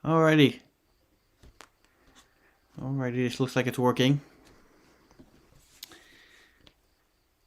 Alrighty. This looks like it's working.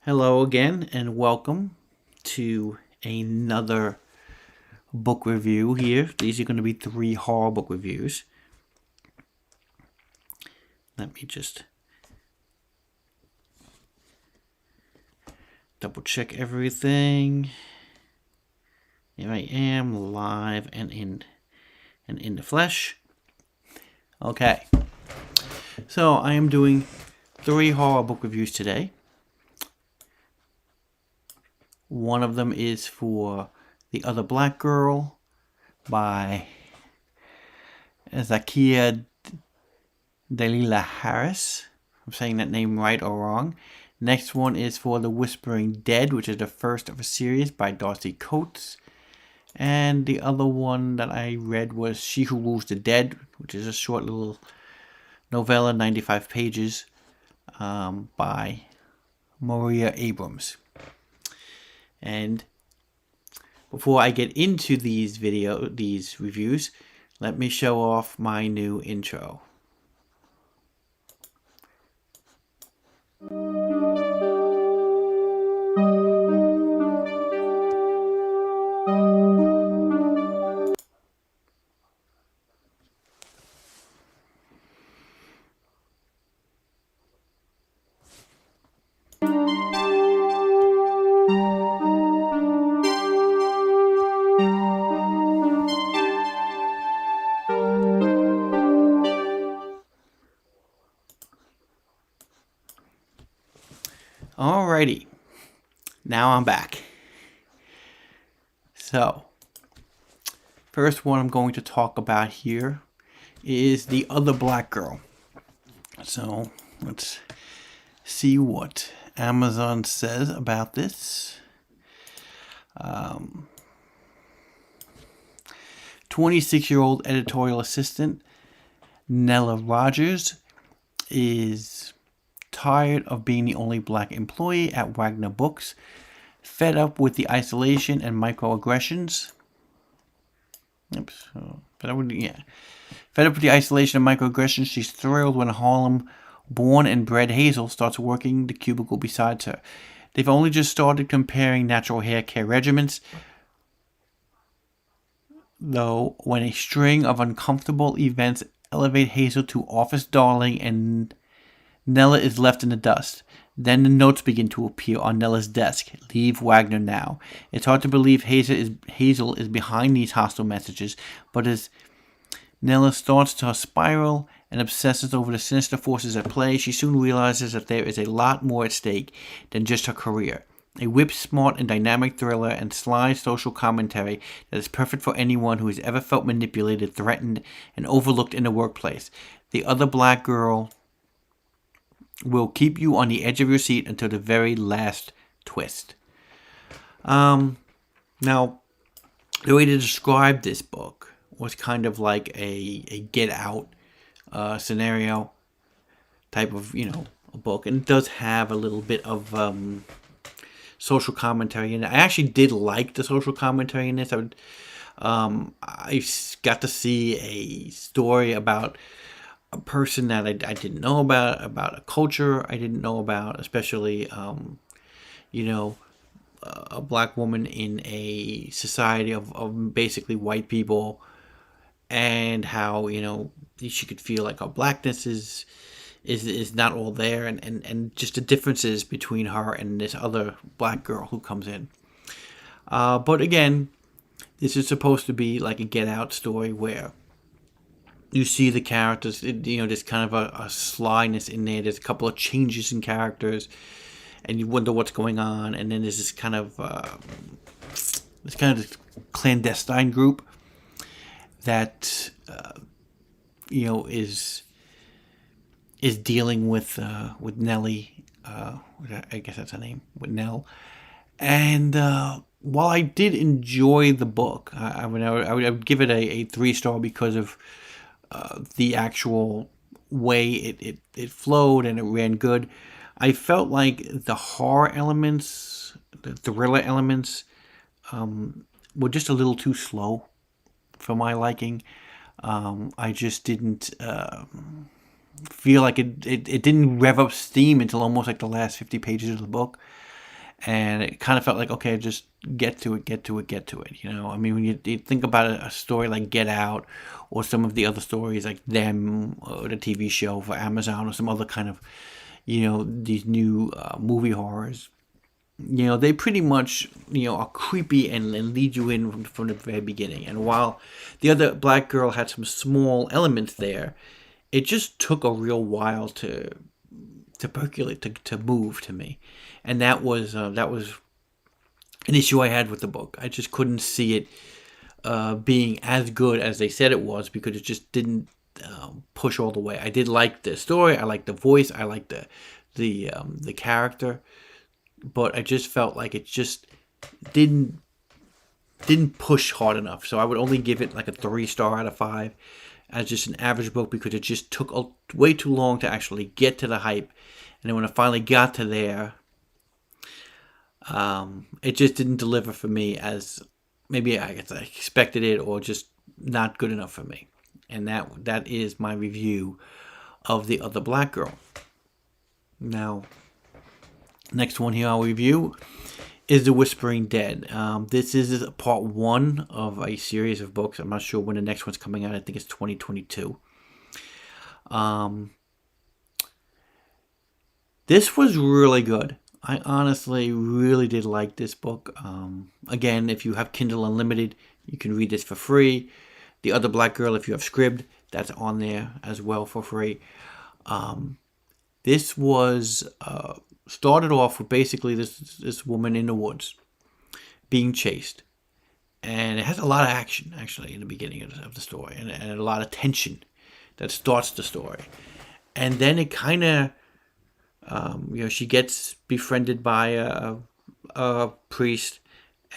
Hello again, and welcome to another book review here. These are going to be 3 horror book reviews. Let me just double check everything. Here I am, live and in the flesh. Okay. So I am doing 3 horror book reviews today. One of them is for The Other Black Girl by Zakiya Dalila Harris. I'm saying that name right or wrong. Next one is for The Whispering Dead, which is the first of a series by Darcy Coates. And the other one that I read was She Who Rules the Dead, which is a short little novella, 95 pages, by Maria Abrams. And before I get into these reviews, let me show off my new intro. Alrighty, now I'm back. So, first one I'm going to talk about here is The Other Black Girl. So, let's see what Amazon says about this. 26-year-old editorial assistant Nella Rogers is tired of being the only black employee at Wagner Books, fed up with the isolation and microaggressions. Fed up with the isolation and microaggressions, she's thrilled when Harlem-born and bred Hazel starts working the cubicle beside her. They've only just started comparing natural hair care regimens, though, when a string of uncomfortable events elevate Hazel to office darling and Nella is left in the dust. Then the notes begin to appear on Nella's desk. Leave Wagner now. It's hard to believe Hazel is behind these hostile messages, but as Nella starts to spiral and obsesses over the sinister forces at play, she soon realizes that there is a lot more at stake than just her career. A whip-smart and dynamic thriller and sly social commentary that is perfect for anyone who has ever felt manipulated, threatened, and overlooked in the workplace. The Other Black Girl will keep you on the edge of your seat until the very last twist. Now, the way to describe this book was kind of like a Get Out scenario type of, a book. And it does have a little bit of social commentary in it. I actually did like the social commentary in this. I got to see a story about a person that I didn't know about a culture I didn't know about, especially, a black woman in a society of basically white people, and how, she could feel like her blackness is not all there, and just the differences between her and this other black girl who comes in. But again, this is supposed to be like a Get Out story where you see the characters, there's kind of a slyness in there. There's a couple of changes in characters, and you wonder what's going on. And then there's this kind of clandestine group that is dealing with Nellie. I guess that's her name, with Nell. And while I did enjoy the book, I would give it a 3-star because of the actual way it flowed and it ran good. I felt like the horror elements, the thriller elements, were just a little too slow for my liking. I just didn't feel like it didn't rev up steam until almost like the last 50 pages of the book. And it kind of felt like, okay, just get to it. I mean, when you think about a story like Get Out, or some of the other stories like Them, or the TV show for Amazon, or some other kind of, these new movie horrors, they pretty much, are creepy and lead you in from the very beginning. And while the other black girl had some small elements there, it just took a real while to percolate, to move to me. And that was an issue I had with the book. I just couldn't see it being as good as they said it was, because it just didn't push all the way. I did like the story, I liked the voice, I liked the character, but I just felt like it just didn't push hard enough. So I would only give it like a 3-star out of 5 as just an average book, because it just took way too long to actually get to the hype. And then when I finally got to there, it just didn't deliver for me as maybe I expected it, or just not good enough for me. And that is my review of The Other Black Girl. Now, next one here I'll review is The Whispering Dead. This is part 1 of a series of books. I'm not sure when the next one's coming out. I think it's 2022. This was really good. I honestly really did like this book. Again, if you have Kindle Unlimited, you can read this for free. The Other Black Girl, if you have Scribd, that's on there as well for free. This was started off with basically this woman in the woods being chased. And it has a lot of action, actually, in the beginning of the story. And a lot of tension that starts the story. And then it kind of... she gets befriended by a priest,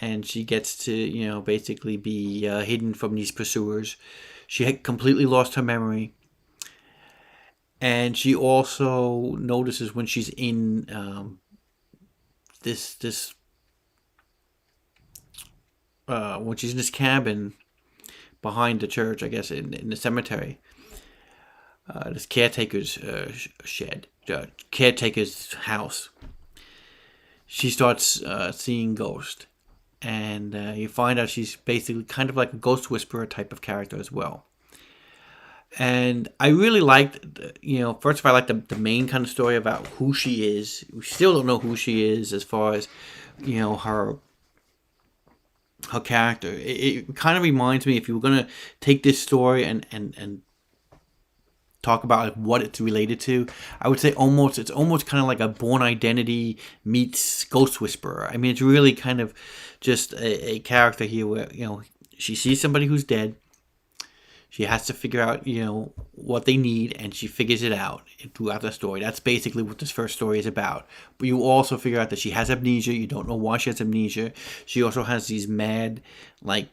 and she gets to, basically be hidden from these pursuers. She had completely lost her memory. And she also notices when she's in when she's in this cabin behind the church, I guess, in the cemetery, this caretaker's shed, caretaker's house, she starts seeing ghosts. And you find out she's basically kind of like a ghost whisperer type of character as well. And I really liked, first of all, I liked the main kind of story about who she is. We still don't know who she is as far as, her character. It kind of reminds me, if you were going to take this story and talk about like what it's related to, I would say it's almost kind of like a Born Identity meets Ghost Whisperer. I mean, it's really kind of just a character here where, she sees somebody who's dead. She has to figure out, what they need, and she figures it out throughout the story. That's basically what this first story is about. But you also figure out that she has amnesia. You don't know why she has amnesia. She also has these mad, like,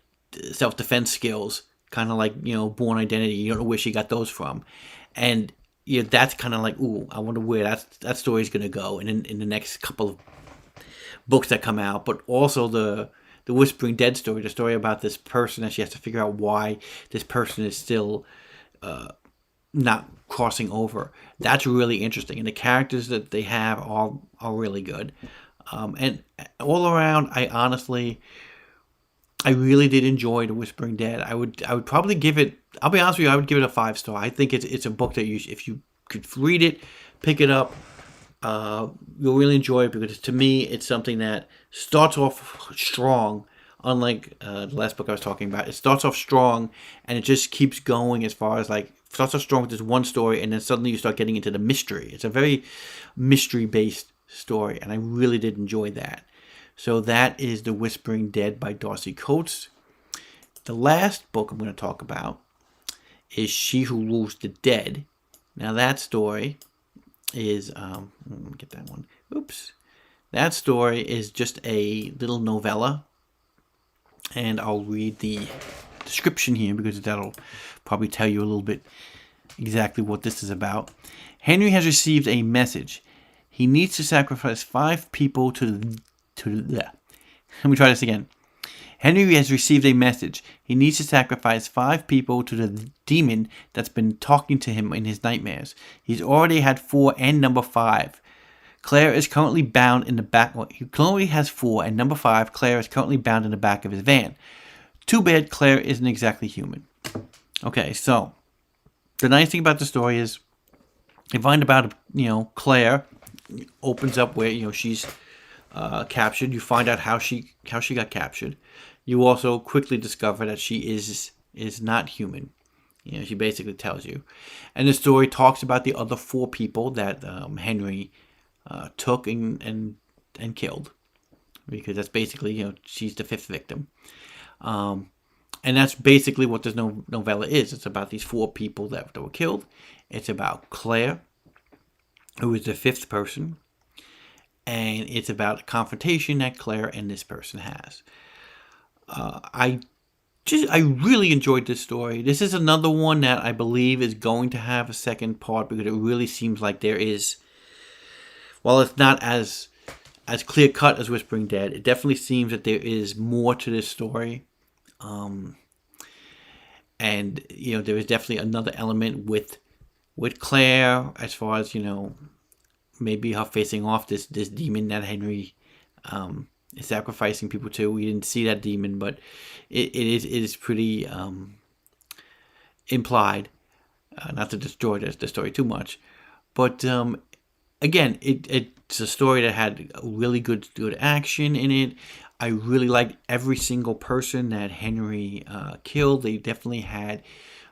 self-defense skills, kind of like, Born Identity. You don't know where she got those from. And that's kind of like, ooh, I wonder where that story is going to go in the next couple of books that come out. But also the Whispering Dead story, the story about this person, that she has to figure out why this person is still not crossing over. That's really interesting. And the characters that they have are really good. And all around, I really did enjoy The Whispering Dead. I would probably give it, I'll be honest with you, I would give it a 5-star. I think it's a book that if you could read it, pick it up, you'll really enjoy it, because to me, it's something that starts off strong, unlike the last book I was talking about. It starts off strong, and it just keeps going as far as starts off strong with this one story, and then suddenly you start getting into the mystery. It's a very mystery-based story, and I really did enjoy that. So that is The Whispering Dead by Darcy Coates. The last book I'm going to talk about is She Who Rules the Dead. Now that story is, let me get that one. Oops. That story is just a little novella. And I'll read the description here, because that'll probably tell you a little bit exactly what this is about. Henry has received a message. He needs to sacrifice 5 people to let me try this again. Henry has received a message. He needs to sacrifice 5 people to the demon that's been talking to him in his nightmares. He's already had 4 and number 5. Claire is currently bound in the back. Well, he currently has 4, and number 5, Claire is currently bound in the back of his van. Too bad Claire isn't exactly human. Okay, so the nice thing about the story is you find about, Claire opens up where, she's captured. You find out how she got captured. You also quickly discover that she is not human. She basically tells you. And the story talks about the other 4 people that Henry took and killed, because that's basically, she's the 5th victim. And that's basically what this novella is. It's about these 4 people that were killed. It's about Claire, who is the 5th person, and it's about a confrontation that Claire and this person has. I really enjoyed this story. This is another one that I believe is going to have a second part, because it really seems like there is, while it's not as clear cut as Whispering Dead, it definitely seems that there is more to this story. And there is definitely another element with Claire, as far as maybe her facing off this demon that Henry is sacrificing people to. We didn't see that demon, but it is pretty implied. Not to destroy the story too much, but again, it's a story that had really good action in it. I really liked every single person that Henry killed. They definitely had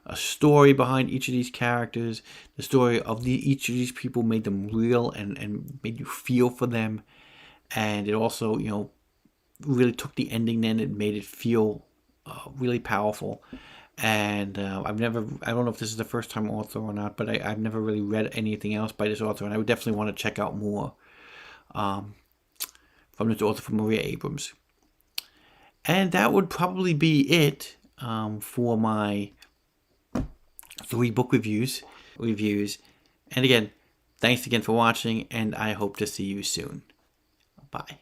a story behind each of these characters. The story of each of these people made them real and made you feel for them. And it also, really took the ending then and made it feel really powerful. And I don't know if this is the first time author or not, but I've never really read anything else by this author, and I would definitely want to check out more from this author, from Maria Abrams. And that would probably be it for my 3 book reviews. And again, thanks again for watching, and I hope to see you soon. Bye.